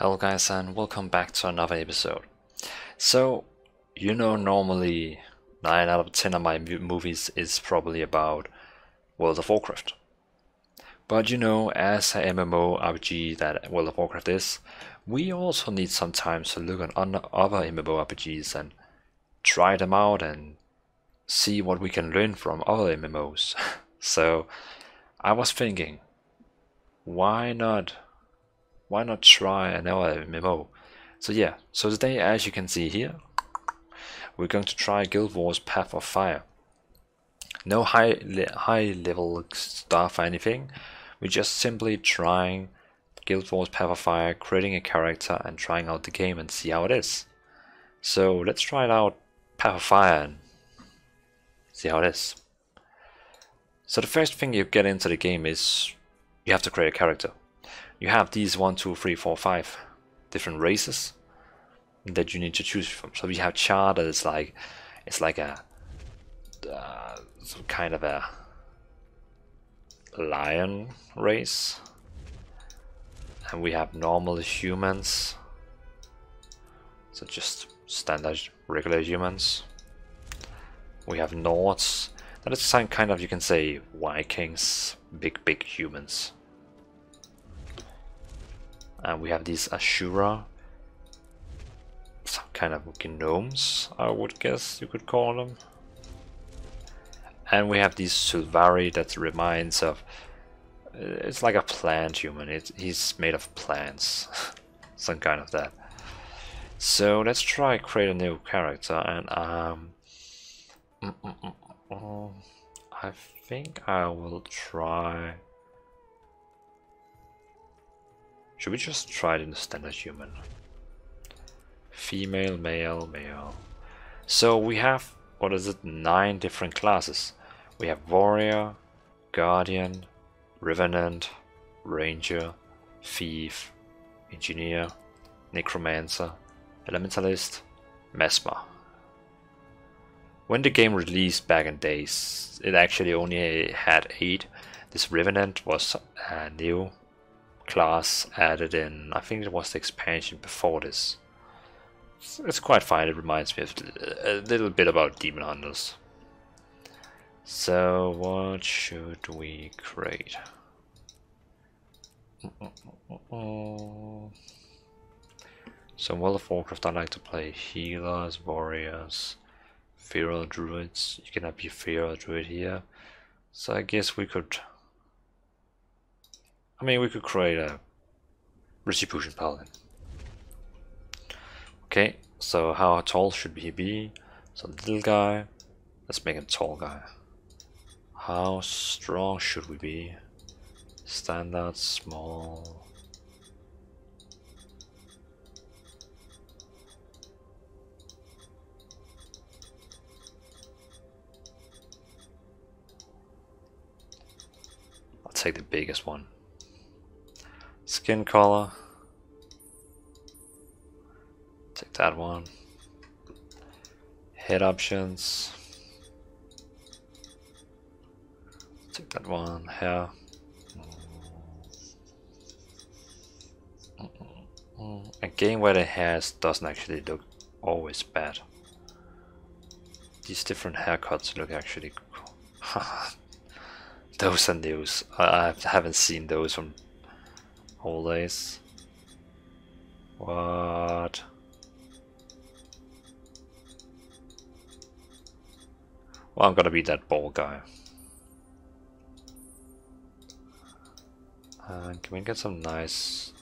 Hello guys and welcome back to another episode. So, normally 9 out of 10 of my movies is probably about World of Warcraft. But as a MMORPG that World of Warcraft is, we also need sometimes to look at other MMORPGs and try them out and see what we can learn from other MMOs. So, I was thinking, why not try another MMO? So today, as you can see here, we're going to try Guild Wars Path of Fire. No high level stuff or anything. We're just simply trying Guild Wars Path of Fire, creating a character and trying out the game and see how it is. So let's try it out, Path of Fire, and see how it is. So the first thing you get into the game is you have to create a character. You have these 1, 2, 3, 4, 5 different races that you need to choose from. So we have Char that is like, it's like a some kind of a lion race, and we have normal humans, so just standard regular humans. We have Nords, that is some kind of, you can say, Vikings, big humans. And we have these Ashura, some kind of gnomes, I would guess you could call them. And we have these Sulvari that reminds of, it's like a plant human, he's made of plants, some kind of that. So let's try create a new character, and I think I will try. Should we just try it in the standard human? Female, male, male. So we have, what is it, 9 different classes. We have Warrior, Guardian, Revenant, Ranger, Thief, Engineer, Necromancer, Elementalist, Mesmer. When the game released back in days, it actually only had 8. This Revenant was a new class added in, I think it was the expansion before this. It's quite fine, it reminds me of a little bit about Demon Hunters. So what should we create? So in World of Warcraft I like to play healers, warriors, feral druids. You can have your feral druid here. So I guess we could create a Retribution Paladin. Okay, so how tall should he be? So little guy, let's make him tall guy. How strong should we be? Standard, small. I'll take the biggest one. Skin color, take that one. Head options, take that one. Hair, a game where the hair doesn't actually look always bad. These different haircuts look actually cool. Those are news. I haven't seen those from old days. What? Well, I'm gonna be that bald guy. Can we get some nice?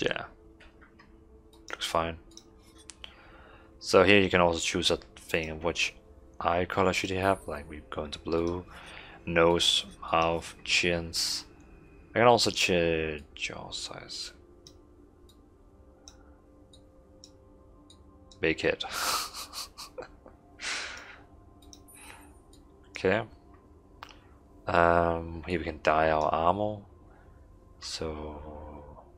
Yeah, looks fine. So here you can also choose a thing of which eye color should you have, like we go into blue, nose, mouth, chins. I can also change jaw size. Big head. Okay. Here we can dye our armor. So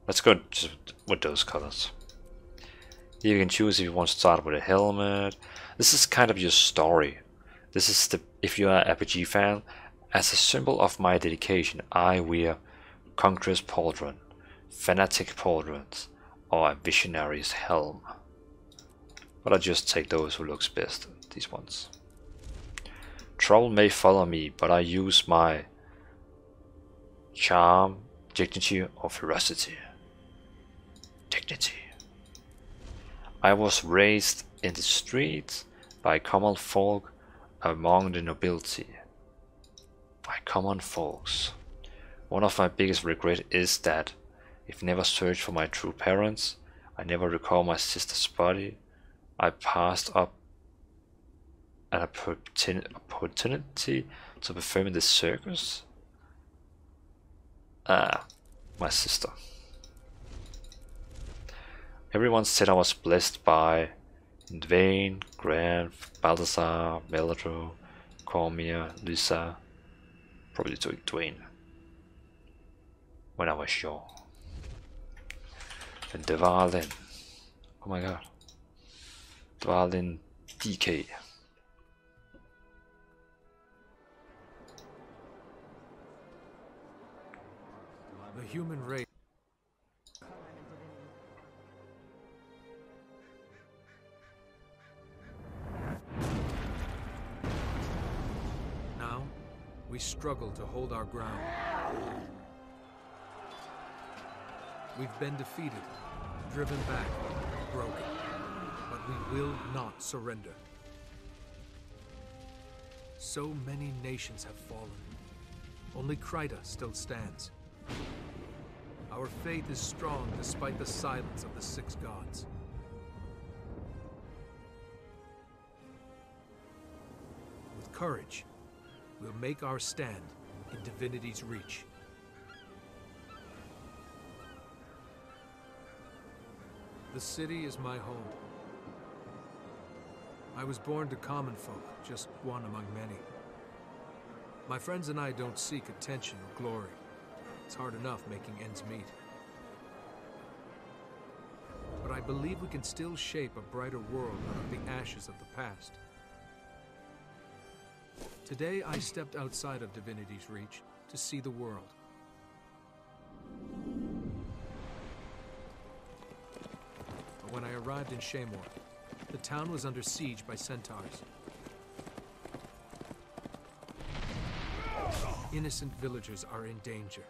let's go just with those colors. You can choose if you want to start with a helmet. This is kind of your story. This is the, if you are an RPG fan, as a symbol of my dedication, I wear Conqueror's Pauldron, Fanatic Pauldrons, or a Visionary's Helm. But I just take those who looks best, these ones. Trouble may follow me, but I use my charm, dignity, or ferocity. Dignity. I was raised in the streets by common folk among the nobility. By common folks. One of my biggest regrets is that I've never searched for my true parents. I never recall my sister's body. I passed up an opportunity to perform in the circus. Ah, my sister. Everyone said I was blessed by Dvalin, Grant, Balthazar, Meldrew, Cormier, Lisa, probably to Dwayne when I was young. And Dvalin, oh my god, Dvalin DK. The human race. Now, we struggle to hold our ground. We've been defeated, driven back, broken, but we will not surrender. So many nations have fallen. Only Kryta still stands. Our faith is strong despite the silence of the six gods. With courage, we'll make our stand in Divinity's reach. The city is my home. I was born to common folk, just one among many. My friends and I don't seek attention or glory. It's hard enough making ends meet. But I believe we can still shape a brighter world out of the ashes of the past. Today I stepped outside of Divinity's reach to see the world. But when I arrived in Shaemor, the town was under siege by centaurs. Innocent villagers are in danger.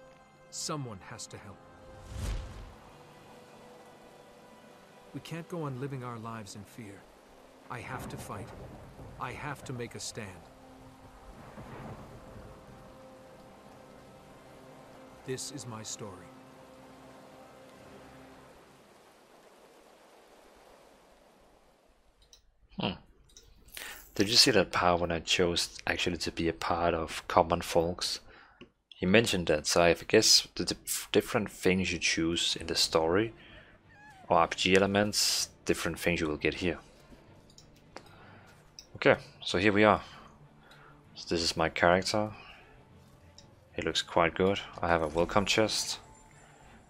Someone has to help. We can't go on living our lives in fear. I have to fight. I have to make a stand. This is my story. Did you see that part when I chose actually to be a part of common folks? He mentioned that, so I guess the different things you choose in the story or RPG elements, different things you will get here. Okay, so here we are. So this is my character. He looks quite good. I have a welcome chest.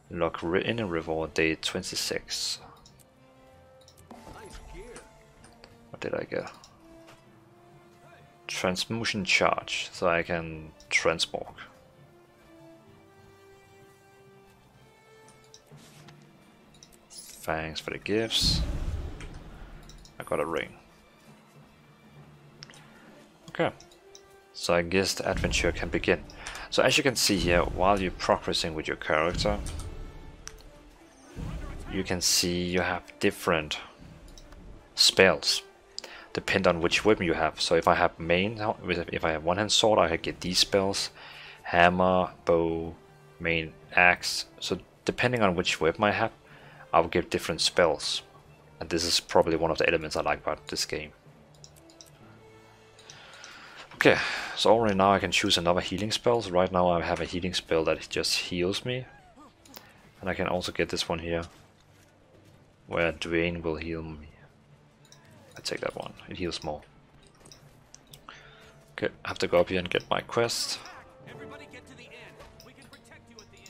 Lock in and reward day 26. What did I get? Transmutation charge, so I can transmog. Thanks for the gifts. I got a ring. Okay, so I guess the adventure can begin. So as you can see here, while you're progressing with your character, you can see you have different spells. Depend on which weapon you have. So if I have if I have one-hand sword, I get these spells: hammer, bow, main axe. So depending on which weapon I have, I will get different spells. And this is probably one of the elements I like about this game. Okay, so already now I can choose another healing spell. So right now I have a healing spell that just heals me. And I can also get this one here, where Dwayne will heal me. I take that one, it heals more. Okay, I have to go up here and get my quest. Everybody get to the end. We can protect you at the end.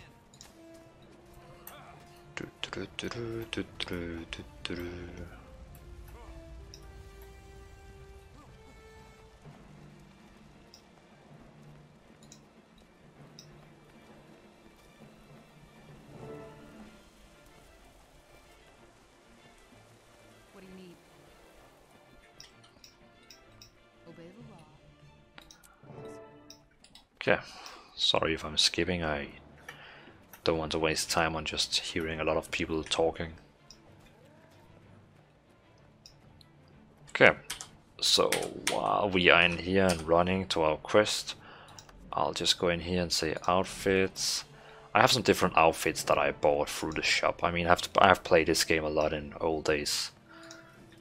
Okay, sorry if I'm skipping, I don't want to waste time on just hearing a lot of people talking. Okay, so while we are in here and running to our quest, I'll just go in here and say outfits. I have some different outfits that I bought through the shop. I mean, I have played this game a lot in old days.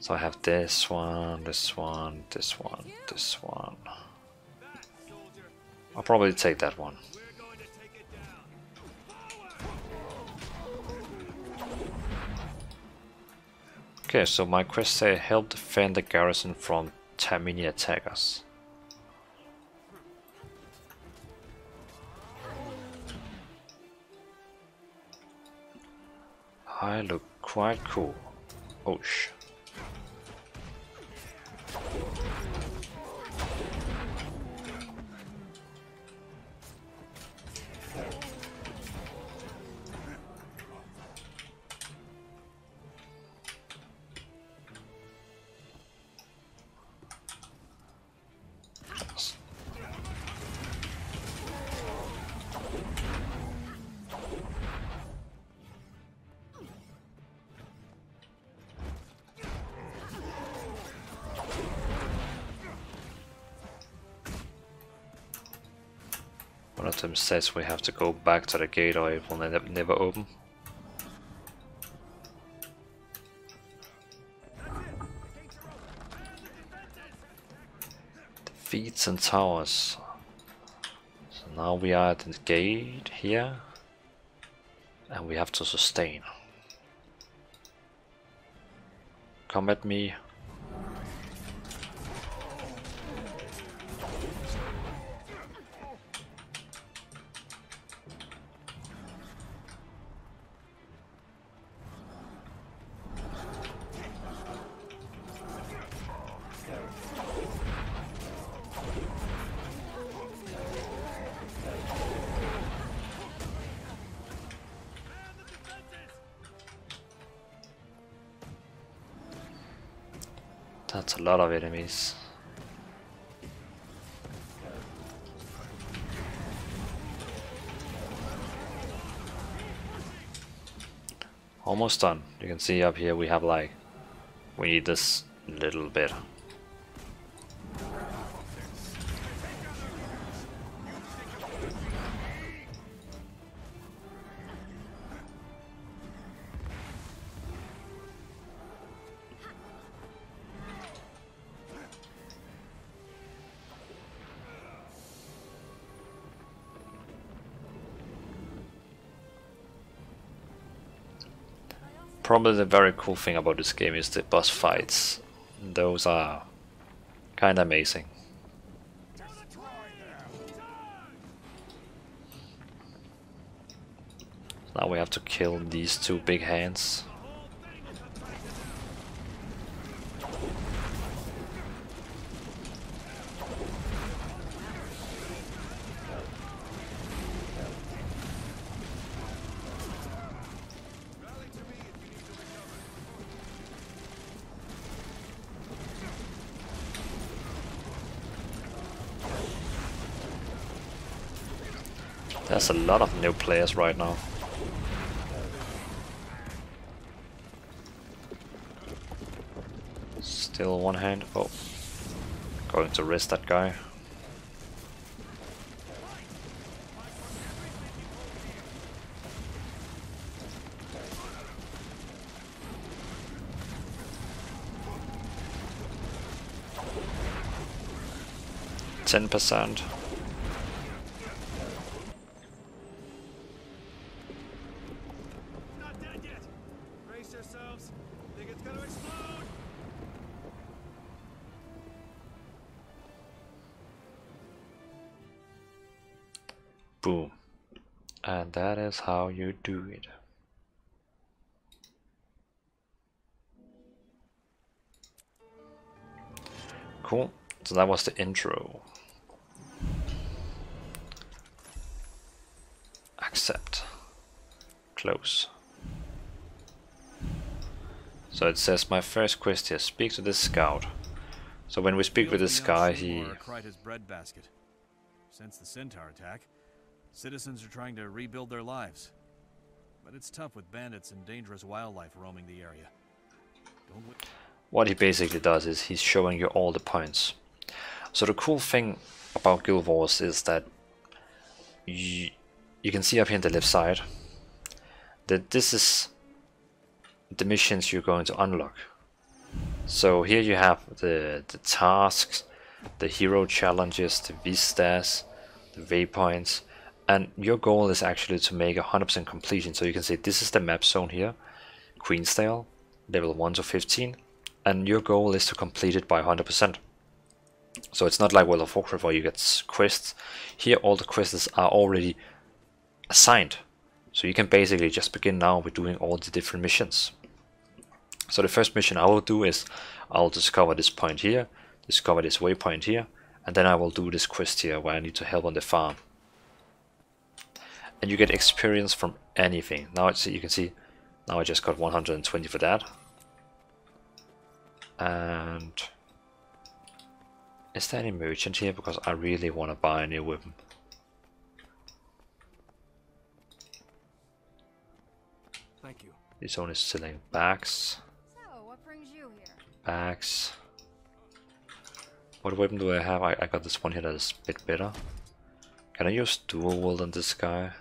So I have this one, this one, this one, this one. I'll probably take that one. Okay, so my quest say help defend the garrison from Tamini attackers. I look quite cool. Oh sh. One of them says we have to go back to the gate or it will never open. Defeats and towers. So now we are at the gate here. And we have to sustain. Come at me. That's a lot of enemies. Almost done. You can see up here we have like, we need this little bit. Probably the very cool thing about this game is the boss fights. Those are kinda amazing. Now we have to kill these two big hands. There's a lot of new players right now. Still one hand. Oh, going to rest that guy. %. Boom. And that is how you do it. Cool. So that was the intro. Accept. Close. So it says my first quest here, speak to this scout. So when we speak with this guy, he Since the Centaur attack, citizens are trying to rebuild their lives. But it's tough with bandits and dangerous wildlife roaming the area. What he basically does is he's showing you all the points. So the cool thing about Guild Wars is that you can see up here on the left side that this is the missions you're going to unlock. So here you have the tasks, the hero challenges, the vistas, the waypoints, and your goal is actually to make 100% completion. So you can see this is the map zone here, Queensdale, level 1 to 15, and your goal is to complete it by 100%. So it's not like World of Warcraft where you get quests. Here all the quests are already assigned. So you can basically just begin now with doing all the different missions. So the first mission I will do is I'll discover this point here, discover this waypoint here, and then I will do this quest here where I need to help on the farm. And you get experience from anything. Now you can see, now I just got 120 for that. And is there any merchant here? Because I really want to buy a new weapon. Thank you. This one is selling bags. So, what brings you here? Bags. What weapon do I have? I got this one here that is a bit better. Can I use dual wield on this guy?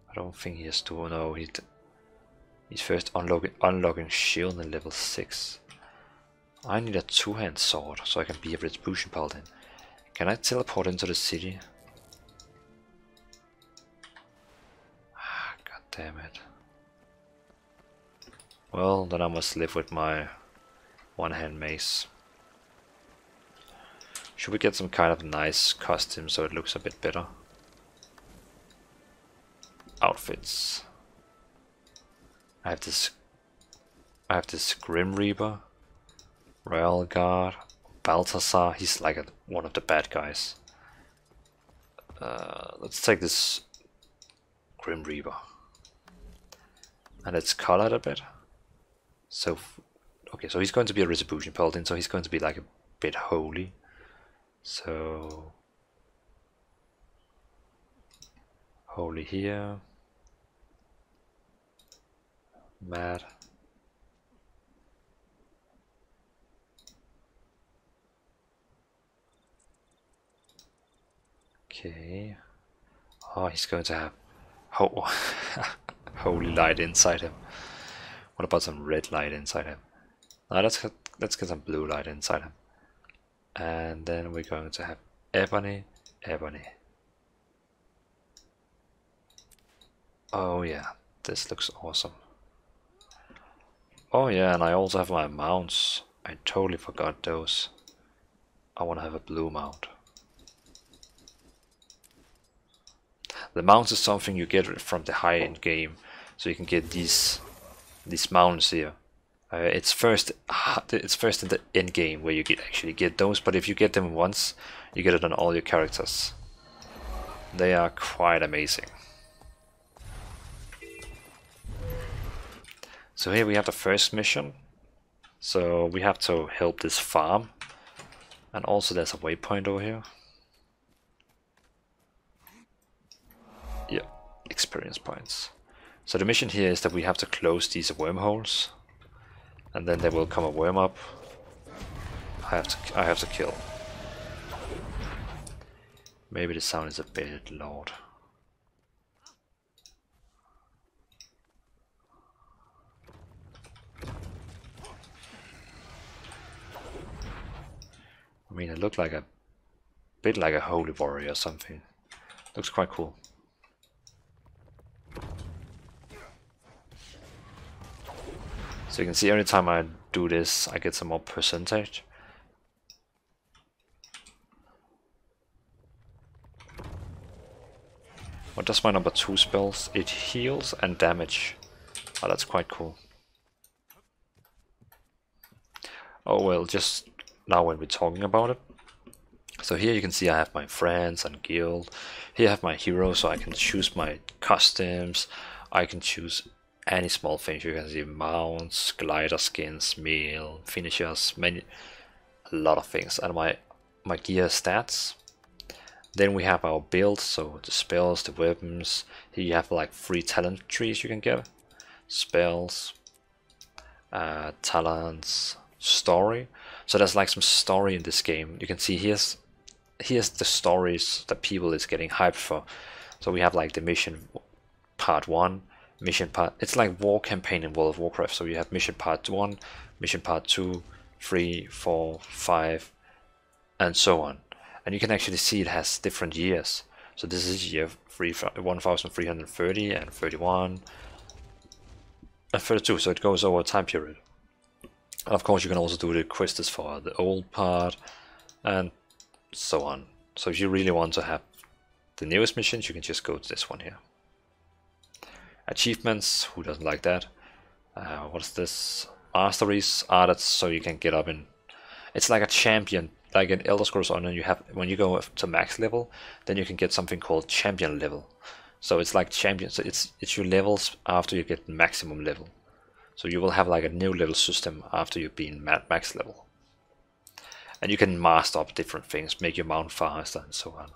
I don't think he has dual. No, he's first unlocking shield in level 6. I need a two-hand sword so I can be a retribution paladin. Can I teleport into the city? Ah, god damn it. Well, then I must live with my one-hand mace. Should we get some kind of nice costume so it looks a bit better? Outfits. I have this Grim Reaper, Royal Guard, Balthazar. He's like one of the bad guys. Let's take this Grim Reaper, and it's colored a bit. So okay, so he's going to be a retribution paladin, so he's going to be like a bit holy. So holy here. Mad. Okay. Oh, he's going to have holy light inside him. What about some red light inside him? Now let's get some blue light inside him. And then we're going to have ebony, ebony. Oh yeah, this looks awesome. Oh yeah, and I also have my mounts. I totally forgot those. I want to have a blue mount. The mounts is something you get from the high-end game, so you can get these mounts here. It's first in the end game where you actually get those, but if you get them once, you get it on all your characters. They are quite amazing. So here we have the first mission. So we have to help this farm, and also there's a waypoint over here. Yeah, experience points. So the mission here is that we have to close these wormholes, and then there will come a worm up. I have to kill. Maybe the sound is a bit loud. I mean, it looked like a bit like a holy warrior or something. Looks quite cool. So you can see every time I do this, I get some more percentage. What does my number 2 spells? It heals and damage. Oh, that's quite cool. Oh well, just now when we're talking about it. So here you can see I have my friends and guild. Here I have my hero, so I can choose my costumes. I can choose any small things. You can see mounts, glider skins, meal, finishers, a lot of things. And my gear stats. Then we have our build, so the spells, the weapons. Here you have like 3 talent trees you can get. Spells, talents, story. So there's like some story in this game. You can see here's the stories that people is getting hyped for. So we have like the mission part 1, mission part. It's like war campaign in World of Warcraft. So you have mission part 1, mission part 2, 3, 4, 5, and so on. And you can actually see it has different years. So this is year 1330 and 31 and 32. So it goes over a time period. And of course you can also do the quests for the old part and so on. So if you really want to have the newest missions, you can just go to this one here. Achievements, who doesn't like that? What's this? Masteries, that's so you can get up in. It's like a champion, like in Elder Scrolls Online. You have, when you go up to max level, then you can get something called champion level. So it's like champion. So it's your levels after you get maximum level. So you will have like a new level system after you've been max level. And you can master up different things, make your mount faster and so on.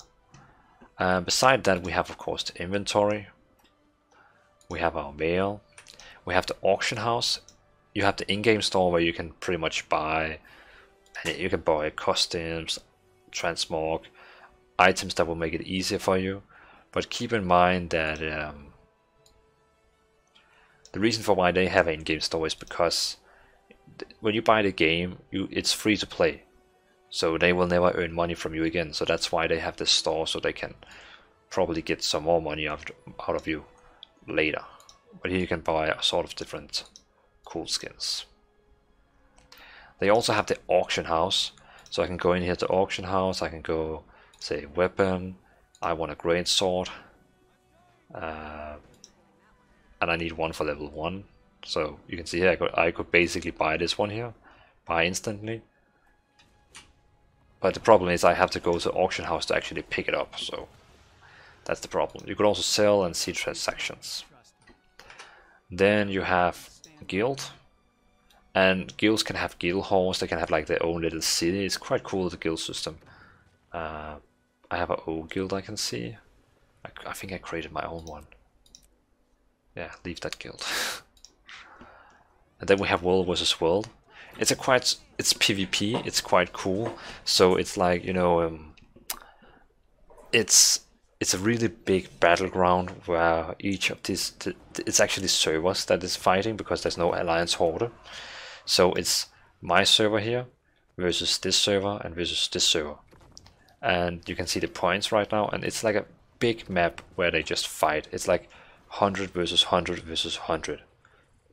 Beside that, we have of course the inventory. We have our mail. We have the auction house. You have the in-game store where you can pretty much buy, and you can buy costumes, transmog, items that will make it easier for you. But keep in mind that the reason for why they have an in-game store is because when you buy the game, it's free to play. So they will never earn money from you again. So that's why they have this store, so they can probably get some more money out of you later. But here you can buy a sort of different cool skins. They also have the auction house. So I can go in here to auction house. I can go say weapon. I want a great sword. And I need one for level 1. So you can see here I could basically buy this one here. Buy instantly. But the problem is I have to go to auction house to actually pick it up, so that's the problem. You could also sell and see transactions. Then you have guild, and guilds can have guild halls. They can have like their own little city. It's quite cool, the guild system. I have an old guild I can see. I think I created my own one. Yeah, leave that guild. And then we have world versus world. It's PvP. It's quite cool. So it's like, you know, it's a really big battleground where each of these it's actually servers that is fighting, because there's no alliance horde. So it's my server here versus this server and versus this server. And you can see the points right now, and it's like a big map where they just fight. It's like 100 versus 100 versus 100.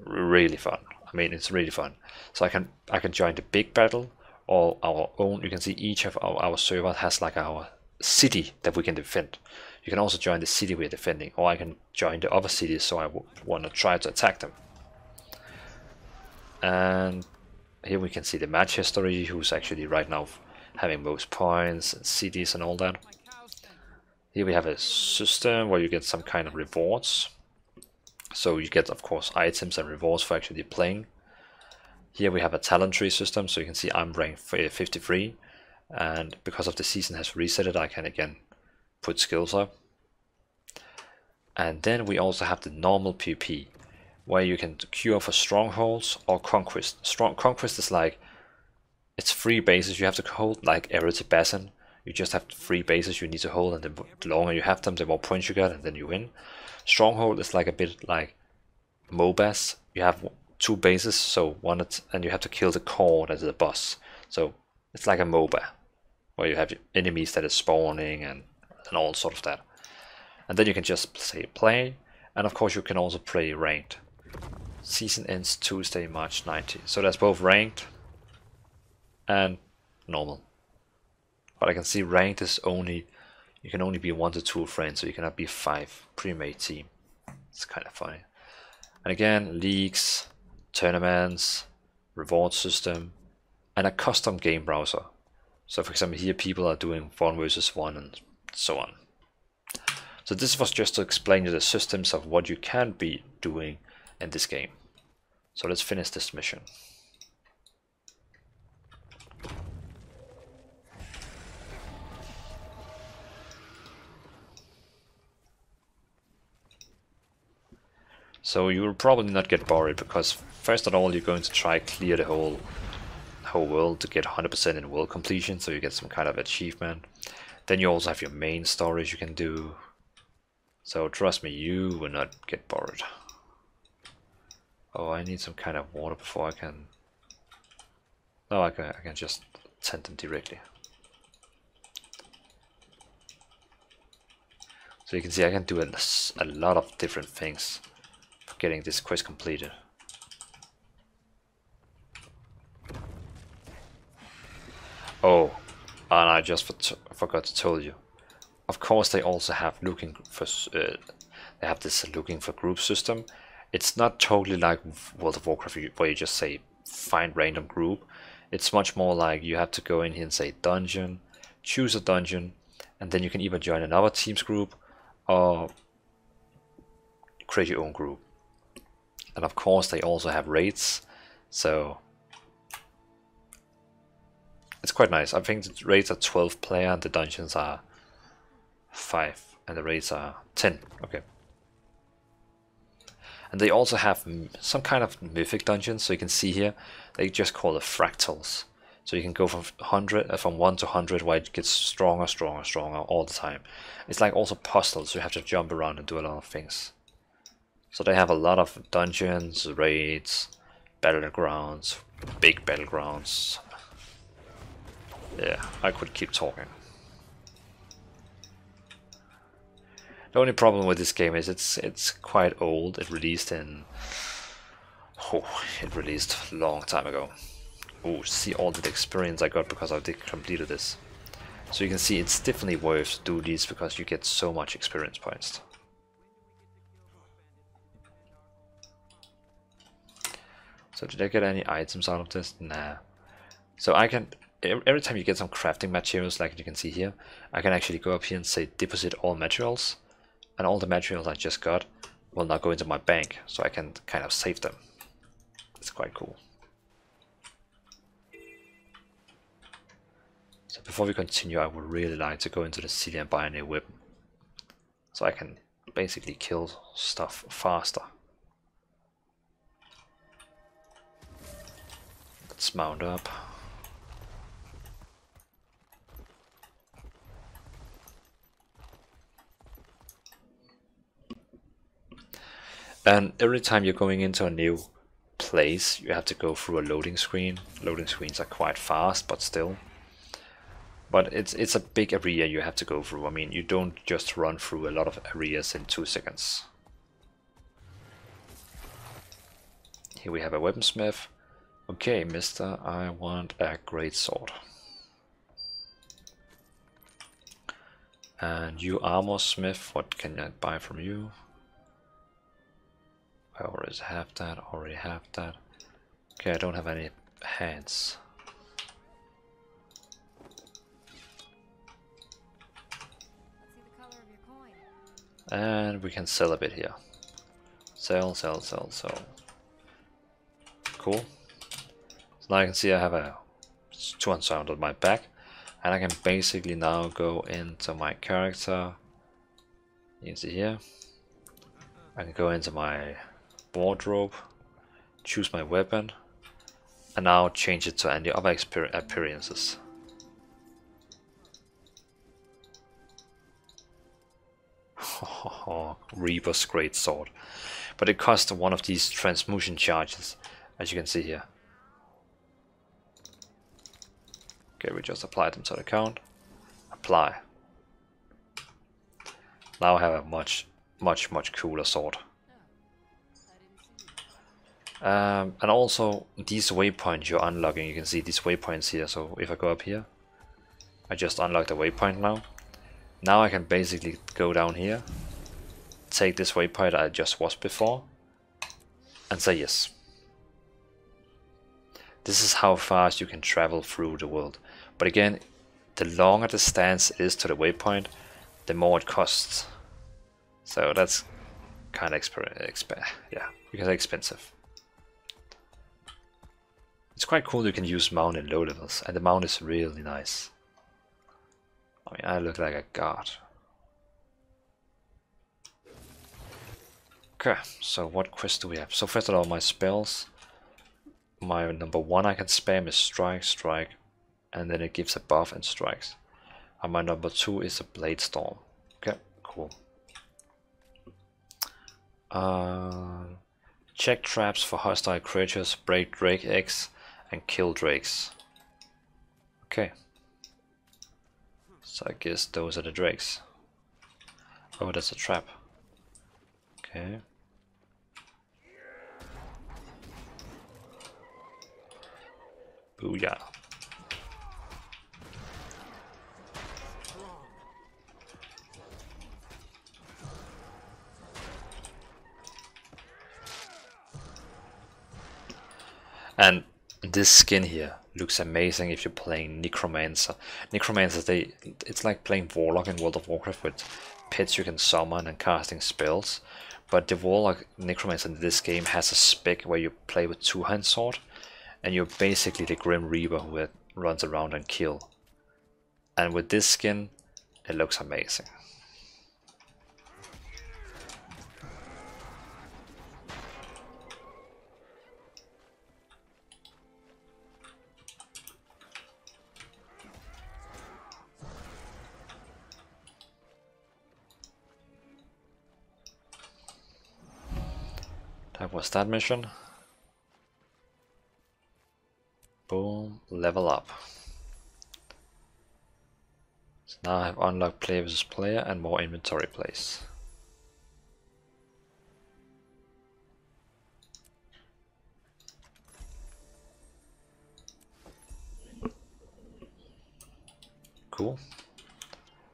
Really fun. I mean, it's really fun. So I can join the big battle or our own. You can see each of our server has like our city that we can defend. You can also join the city we're defending, or I can join the other cities, so I want to try to attack them. And here we can see the match history, who's actually right now having most points, and cities and all that. Here we have a system where you get some kind of rewards. So you get, of course, items and rewards for actually playing. Here we have a talent tree system, so you can see I'm ranked 53, and because of the season has resetted, I can again put skills up. And then we also have the normal PvP, where you can cure for strongholds or conquest. Conquest is like, it's 3 bases you have to hold, like Erity Basin. You just have 3 bases you need to hold, and the longer you have them, the more points you get, and then you win. Stronghold is like a bit like MOBAs. You have 2 bases, so and you have to kill the core as the boss. So it's like a MOBA, where you have enemies that is spawning and all sort of that. And then you can just say play, and of course you can also play ranked. Season ends Tuesday, March 19th. So that's both ranked and normal. But I can see ranked is only, you can only be 1 to 2 friends, so you cannot be 5 pre-made team. It's kind of funny. And again, leagues, tournaments, reward system, and a custom game browser. So for example, here people are doing 1 versus 1 and so on. So this was just to explain you the systems of what you can be doing in this game. So let's finish this mission. So you will probably not get bored, because first of all you're going to try clear the whole world to get 100% in world completion, so you get some kind of achievement. Then you also have your main stories you can do. So trust me, you will not get bored. Oh, I need some kind of water before I can... No, I can just tend them directly. So you can see I can do a lot of different things for getting this quest completed. Oh, and I just forgot to tell you. Of course, they also have looking for they have this looking for group system. It's not totally like World of Warcraft where you just say find random group. It's much more like you have to go in here and say dungeon, choose a dungeon, and then you can either join another team's group or create your own group. And of course, they also have raids, so it's quite nice. I think the raids are 12 player and the dungeons are 5 and the raids are 10. Okay. And they also have some kind of mythic dungeons, so you can see here they just call it fractals. So you can go from 1 to 100, where it gets stronger all the time. It's like also puzzles, so you have to jump around and do a lot of things. So they have a lot of dungeons, raids, battlegrounds, big battlegrounds. Yeah, I could keep talking. The only problem with this game is it's quite old. It released in... Oh, it released a long time ago. Oh, see all the experience I got because I completed this. So you can see it's definitely worth to do these because you get so much experience points. So did I get any items out of this? Nah. So I can... Every time you get some crafting materials, like you can see here, I can actually go up here and say deposit all materials. And all the materials I just got will now go into my bank, so I can kind of save them. It's quite cool. So before we continue, I would really like to go into the city and buy a new weapon, so I can basically kill stuff faster. Let's mount up. And every time you're going into a new place, you have to go through a loading screen. Loading screens are quite fast, but still. But it's a big area you have to go through. I mean, you don't just run through a lot of areas in 2 seconds. Here we have a weaponsmith. Okay, mister, I want a great sword. And you armor smith, what can I buy from you? I already have that, Okay, I don't have any hands. Let's see the color of your coin. And we can sell a bit here. Sell. Cool. So now you can see I have a 200 sound on my back. And I can basically now go into my character. You can see here. I can go into my wardrobe, choose my weapon, and now change it to any other appearances. Reaper's great sword, but it costs one of these transmutation charges, as you can see here. Okay, we just applied them to the account. Apply. Now I have a much cooler sword. And also these waypoints you're unlocking, you can see these waypoints here. So if I go up here, I just unlocked a waypoint now. Now I can basically go down here, take this waypoint I just was before, and say yes. This is how fast you can travel through the world. But again, the longer the distance is to the waypoint, the more it costs. So that's kind of yeah, you can say expensive. It's quite cool you can use mount in low levels, and the mount is really nice. I mean, I look like a god. Okay, so what quest do we have? So first of all, my spells. My number 1 I can spam is strike, strike, and then it gives a buff and strikes. And my number 2 is a blade storm. Okay, cool. Check traps for hostile creatures, break drake eggs, and kill drakes. Okay. So I guess those are the drakes. Oh, that's a trap. Okay. Booyah. And this skin here looks amazing if you're playing Necromancer. Necromancers, it's like playing Warlock in World of Warcraft with pets you can summon and casting spells. But the Warlock Necromancer in this game has a spec where you play with two-hand sword, and you're basically the Grim Reaper who runs around and kill. And with this skin, it looks amazing. That was that mission. Boom, level up. So now I have unlocked player versus player and more inventory place. Cool.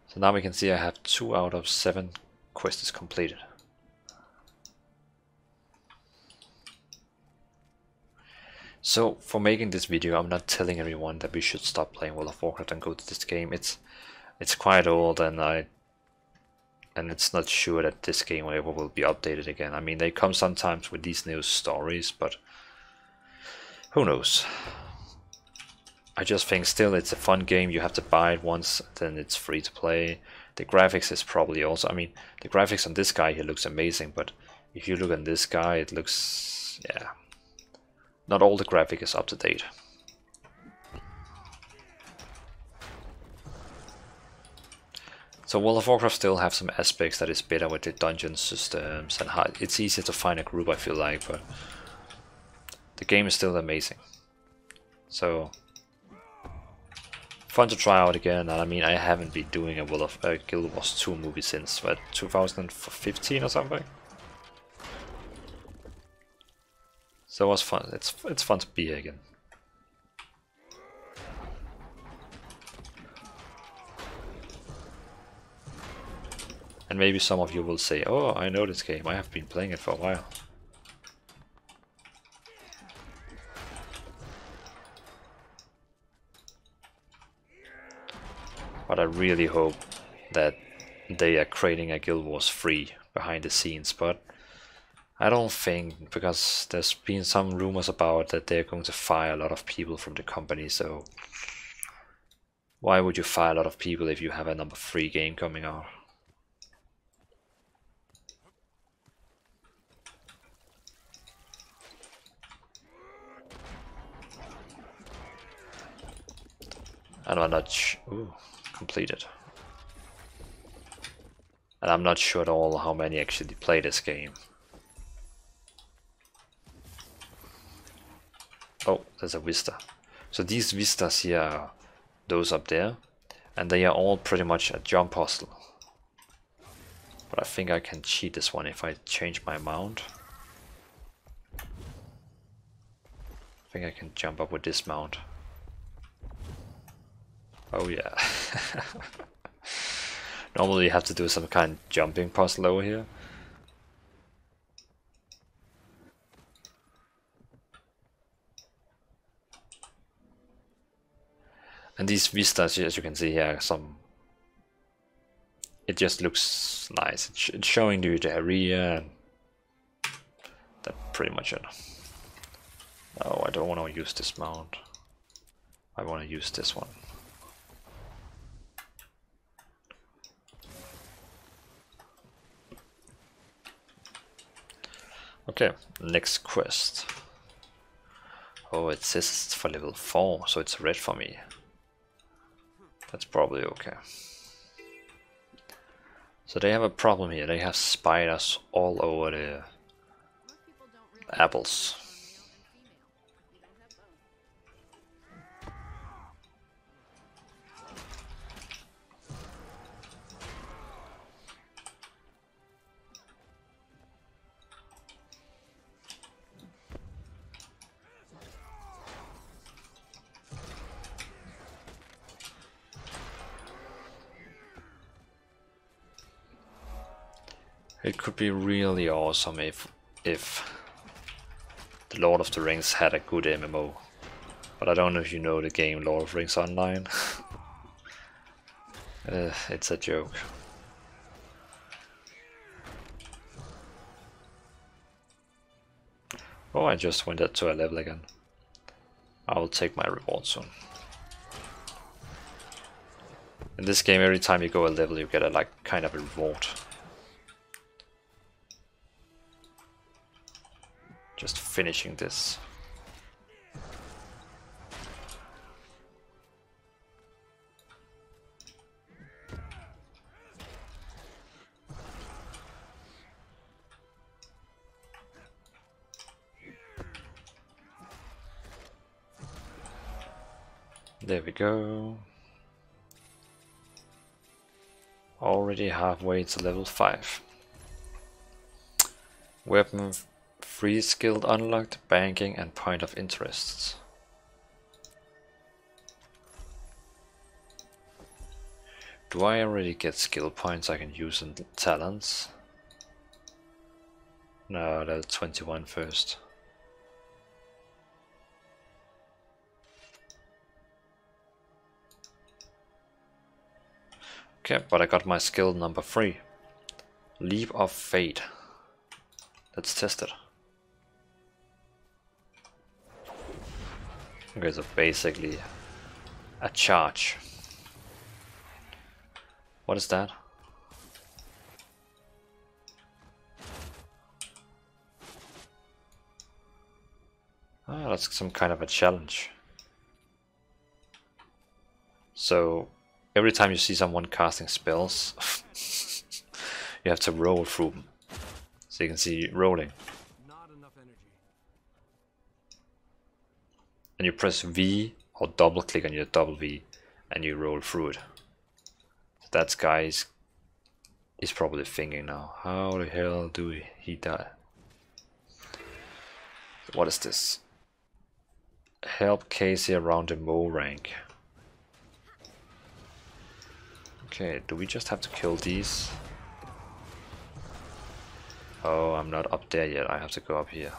So now we can see I have 2 out of 7 quests completed. So for making this video, I'm not telling everyone that we should stop playing World of Warcraft and go to this game. It's quite old, and it's not sure that this game ever will be updated again. I mean, they come sometimes with these new stories, but who knows? I just think still it's a fun game. You have to buy it once, then it's free to play. The graphics is probably also, I mean, the graphics on this guy here looks amazing, but if you look on this guy, it looks, yeah, not all the graphic is up to date. So World of Warcraft still have some aspects that is better with the dungeon systems and how it's easier to find a group, I feel like, but the game is still amazing. So fun to try out again. And I mean, I haven't been doing a World of Guild Wars 2 movie since what, 2015 or something. So it was fun. It's fun to be here again. And maybe some of you will say, oh, I know this game, I have been playing it for a while. But I really hope that they are creating a Guild Wars 3 behind the scenes, but I don't think, because there's been some rumors about that they're going to fire a lot of people from the company, so why would you fire a lot of people if you have a number 3 game coming out? And I'm not ooh, completed. And I'm not sure at all how many actually play this game. Oh, there's a vista. So these vistas here are those up there, and they are all pretty much a jump puzzle. But I think I can cheat this one if I change my mount. I think I can jump up with this mount. Oh yeah. Normally you have to do some kind of jumping puzzle over here. And these vistas, as you can see here, it just looks nice. It's showing you the area, and that's pretty much it. No, I don't want to use this mount. I want to use this one. Okay, next quest. Oh, it says it's for level 4, so it's red for me. That's probably okay. So they have a problem here. They have spiders all over the apples. It could be really awesome if the Lord of the Rings had a good MMO. But I don't know if you know the game Lord of the Rings Online. It's a joke. Oh, I just went up to a level again. I will take my reward soon. In this game, every time you go a level, you get a kind of a reward. Just finishing this. There we go. Already halfway to level 5. Weapon free skill unlocked, banking and point of interests. Do I already get skill points I can use in talents? No, level 21 first. Okay, but I got my skill number 3. Leap of Fate. Let's test it. Okay, so basically a charge. What is that? Ah, that's some kind of a challenge. So every time you see someone casting spells, you have to roll through them. So you can see rolling. Not enough energy. And you press V or double click on your double V and you roll through it. So that guy is probably thinking now, how the hell do he die? What is this? Help Casey around the Mo rank. Okay, do we just have to kill these? Oh, I'm not up there yet, I have to go up here.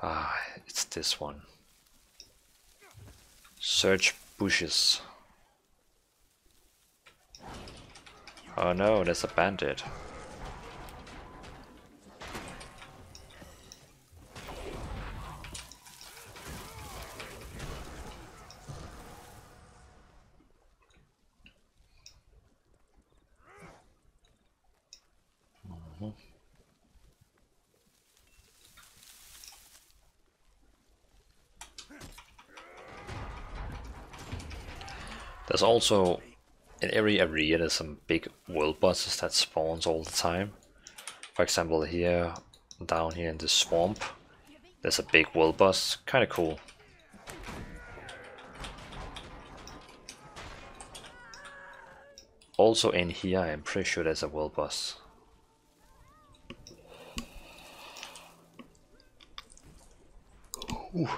Ah, it's this one. Search bushes. Oh no, there's a bandit. There's also, in every area, there's some big world bosses that spawns all the time. For example, here, down here in the swamp, there's a big world boss, kind of cool. Also in here, I'm pretty sure there's a world boss. Ooh.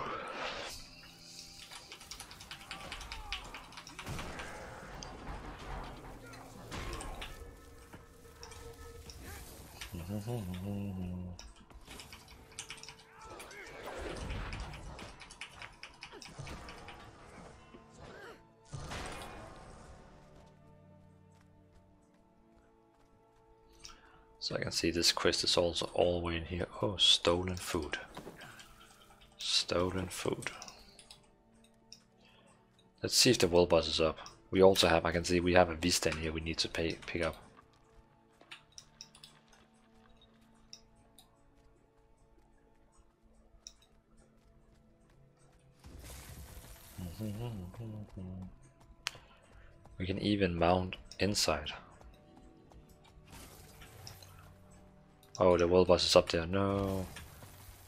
So I can see this quest is also all the way in here. Oh, stolen food. Stolen food. Let's see if the world boss is up. We also have, I can see we have a vista in here we need to pick up. We can even mount inside. Oh, the world boss is up there. No,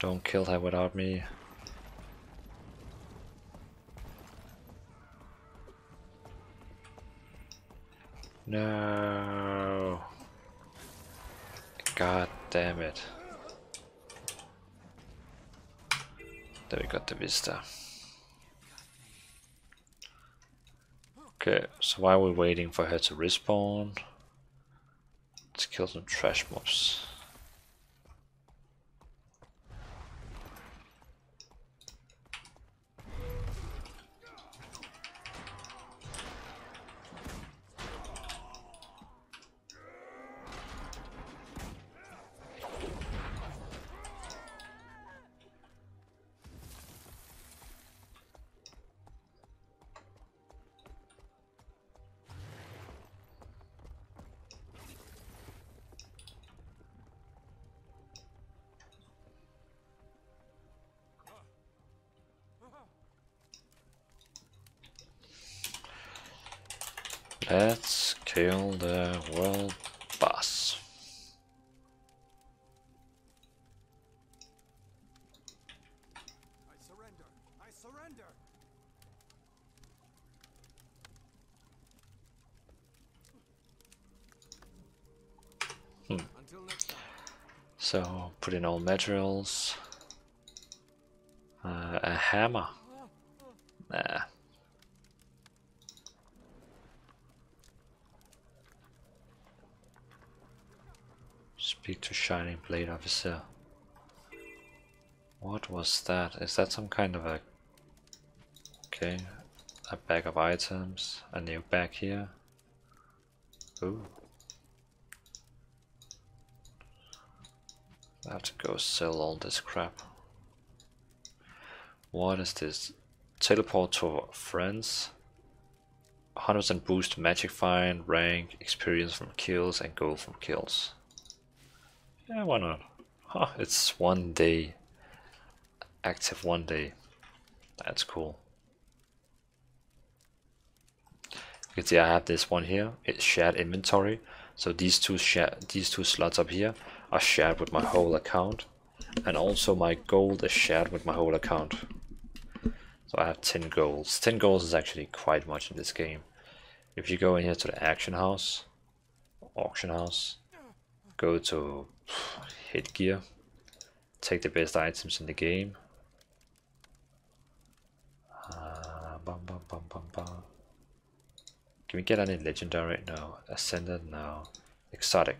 don't kill her without me. No. God damn it. There we got the vista. Okay, so while we're waiting for her to respawn, let's kill some trash mobs. Let's kill the world boss. I surrender. I surrender. Until next time. So put in all materials. A hammer. Nah. Speak to Shining Blade Officer. What was that? Is that some kind of a... Okay. A bag of items. A new bag here. Ooh. I have to go sell all this crap. What is this? Teleport to friends. 100% boost magic find, rank, experience from kills, and gold from kills. Yeah, why not? Huh, it's 1 day. Active 1 day. That's cool. You can see I have this one here. It's shared inventory. So these two slots up here are shared with my whole account. And also my gold is shared with my whole account. So I have 10 golds. 10 golds is actually quite much in this game. If you go in here to the auction house, go to headgear, take the best items in the game. Can we get any legendary? No. Ascended? No. Exotic.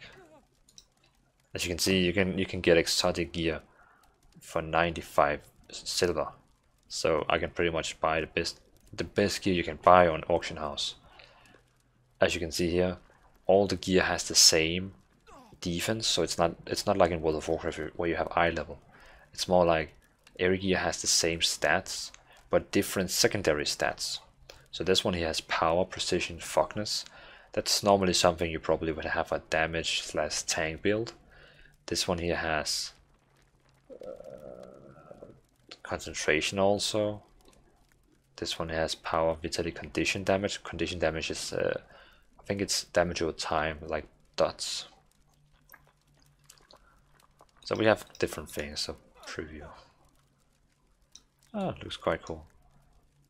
As you can see, you can get exotic gear for 95 silver. So I can pretty much buy the best gear you can buy on auction house. As you can see here, all the gear has the same defense, so it's not like in World of Warcraft where you have eye level. It's more like every gear has the same stats, but different secondary stats. So this one here has power, precision, fogness. That's normally something you probably would have a damage / tank build. This one here has concentration also. This one has power, vitality, condition damage. Condition damage is, I think it's damage over time, like dots. So we have different things, so preview. Ah, looks quite cool.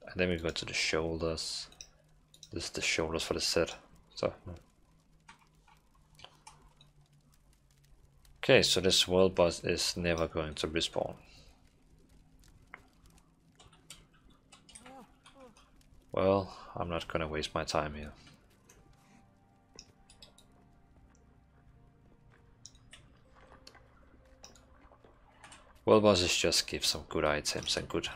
And then we go to the shoulders. This is the shoulders for the set. So okay, so this world boss is never going to respawn. Well, I'm not gonna waste my time here. World bosses just give some good items and good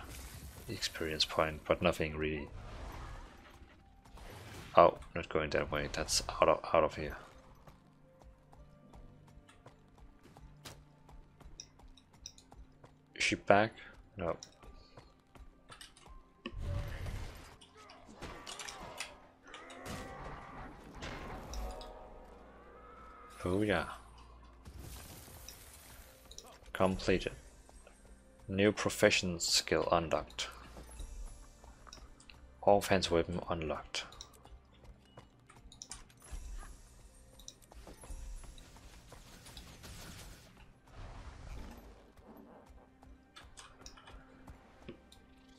experience point, but nothing really. Oh, not going that way. That's out of here. Is she back? No. Oh yeah. Completed. New profession skill unlocked. Offense weapon unlocked.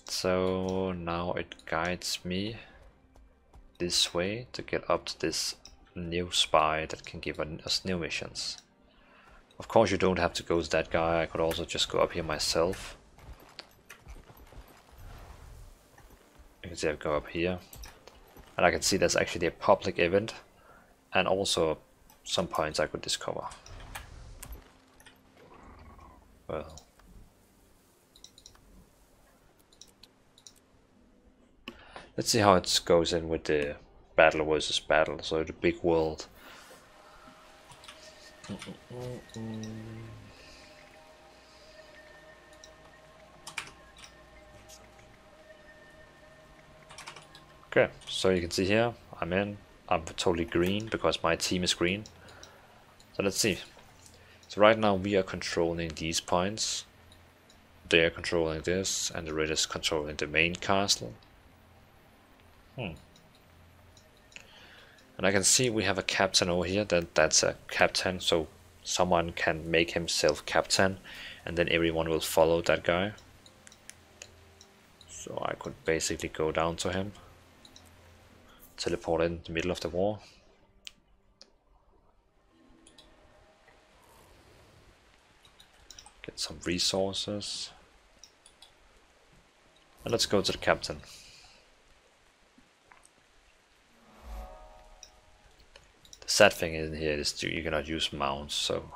So now it guides me this way to get up to this new spy that can give us new missions. Of course you don't have to go to that guy, I could also just go up here myself. You can see I go up here. And I can see there's actually a public event and also some points I could discover. Well. Let's see how it goes in with the battle versus battle, so the big world. Okay, so you can see here, I'm totally green because my team is green. So let's see. So right now we are controlling these points. They are controlling this, and the red is controlling the main castle. And I can see we have a captain over here, that's a captain, so someone can make himself captain and then everyone will follow that guy. So I could basically go down to him, teleport in the middle of the war. Get some resources. And let's go to the captain. Sad thing in here is you cannot use mounts, so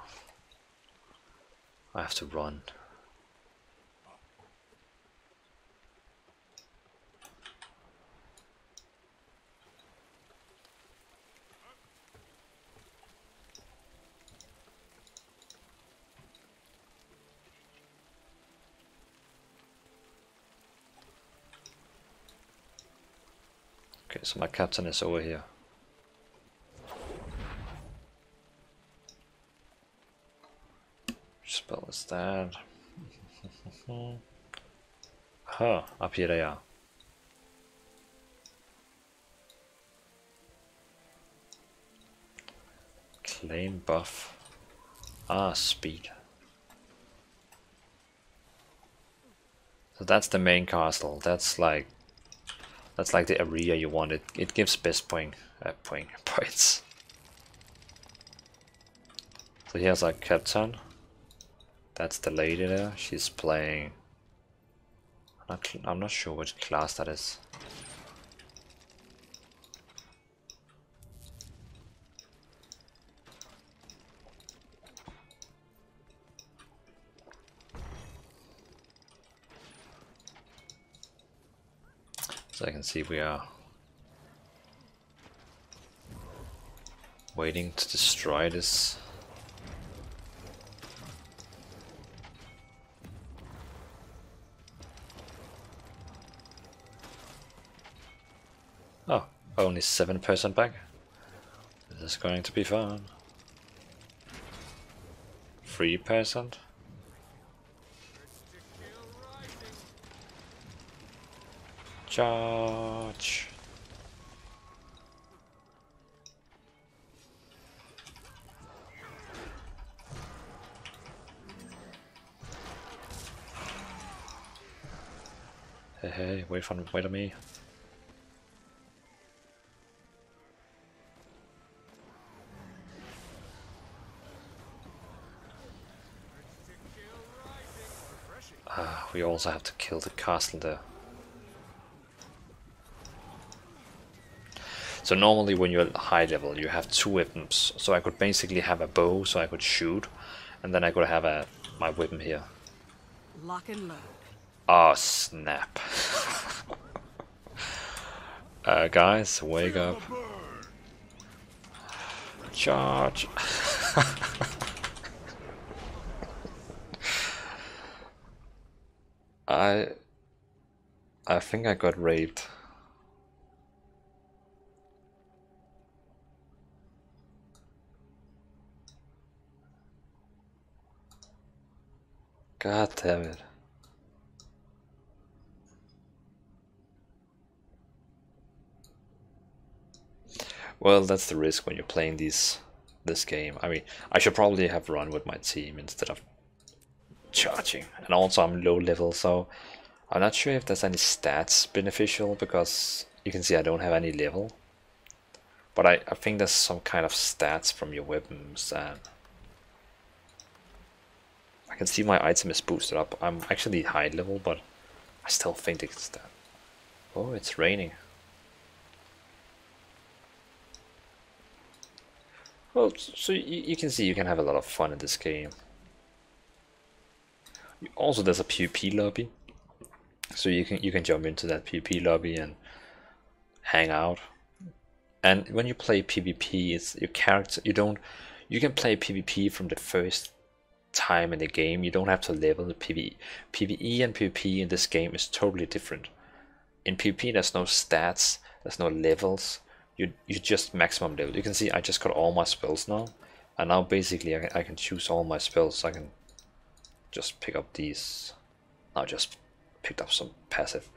I have to run. Okay, so my captain is over here. Spell is that. Huh, up here they are. Claim buff. Ah, speed. So that's the main castle. That's like the area you want. It gives best points. So here's our captain. That's the lady there. She's playing. I'm not sure which class that is. So I can see we are waiting to destroy this. Oh, only 7% back. This is going to be fun. 3%. Charge. Hey, wait on me. We also have to kill the castle there. So normally when you're at high level you have 2 weapons, so I could basically have a bow so I could shoot, and then I could have my weapon here. Lock and load. Oh snap. Guys, wake up. Charge. I think I got raped. God damn it. Well, that's the risk when you're playing this game. I mean, I should probably have run with my team instead of charging. And also I'm low level, so I'm not sure if there's any stats beneficial, because you can see I don't have any level. But I think there's some kind of stats from your weapons, and I can see my item is boosted up. I'm actually high level, but I still think it's that. Oh, it's raining. Well, so you can see you can have a lot of fun in this game. Also, there's a PvP lobby, so you can jump into that PvP lobby and hang out. And when you play PvP, it's your character. You can play PvP from the first time in the game. You don't have to level the PvE. PvE and PvP in this game is totally different. In PvP, there's no stats, there's no levels. You just maximum level. You can see I just got all my spells now, and now basically I can choose all my spells. I can just pick up these. I just picked up some passive.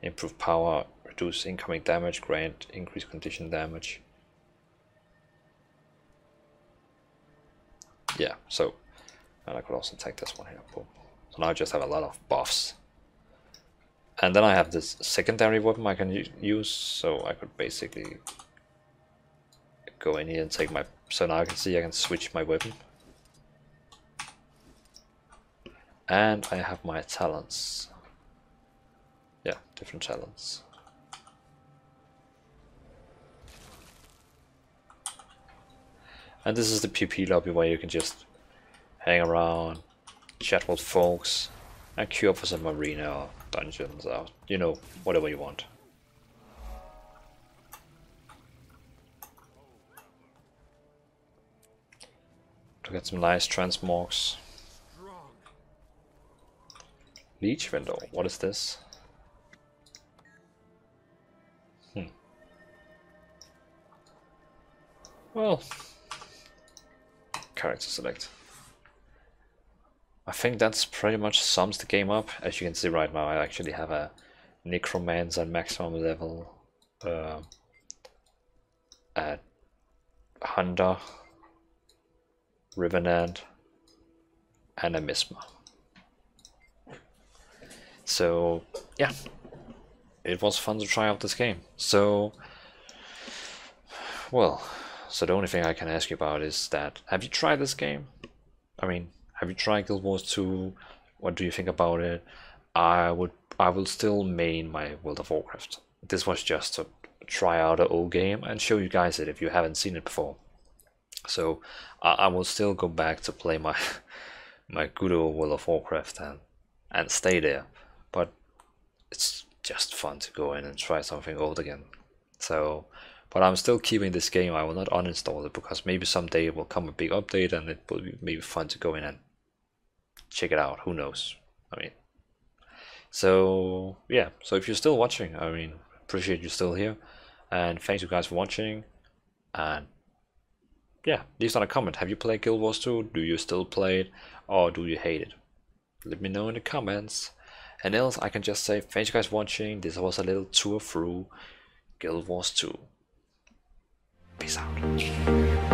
Improve power, reduce incoming damage, grant increased condition damage. Yeah, so, and I could also take this one here. Boom. So now I just have a lot of buffs. And then I have this secondary weapon I can use, so I could basically go in here and take my... So now I can see I can switch my weapon. And I have my talents. Yeah, different talents. And this is the PvP lobby where you can just hang around, chat with folks, and queue up for some arena or dungeons or, you know, whatever you want. To get some nice transmogs. Leech window, what is this? Well, character select. I think that's pretty much sums the game up. As you can see right now, I actually have a Necromancer at maximum level, a Hunter, Revenant, and a Mesmer. So yeah, it was fun to try out this game. So, well, so the only thing I can ask you about is that, have you tried this game? I mean, have you tried Guild Wars 2? What do you think about it? I will still main my World of Warcraft. This was just to try out an old game and show you guys it if you haven't seen it before. So I will still go back to play my my good old World of Warcraft and stay there. But it's just fun to go in and try something old again. So, but I'm still keeping this game. I will not uninstall it, because maybe someday it will come a big update and it will be maybe fun to go in and check it out. Who knows? I mean, so yeah. So if you're still watching, I mean, appreciate you still here, and thanks you guys for watching. And yeah, leave down a comment. Have you played Guild Wars 2? Do you still play it, or do you hate it? Let me know in the comments. And else, I can just say thanks you guys for watching. This was a little tour through Guild Wars 2. Peace out.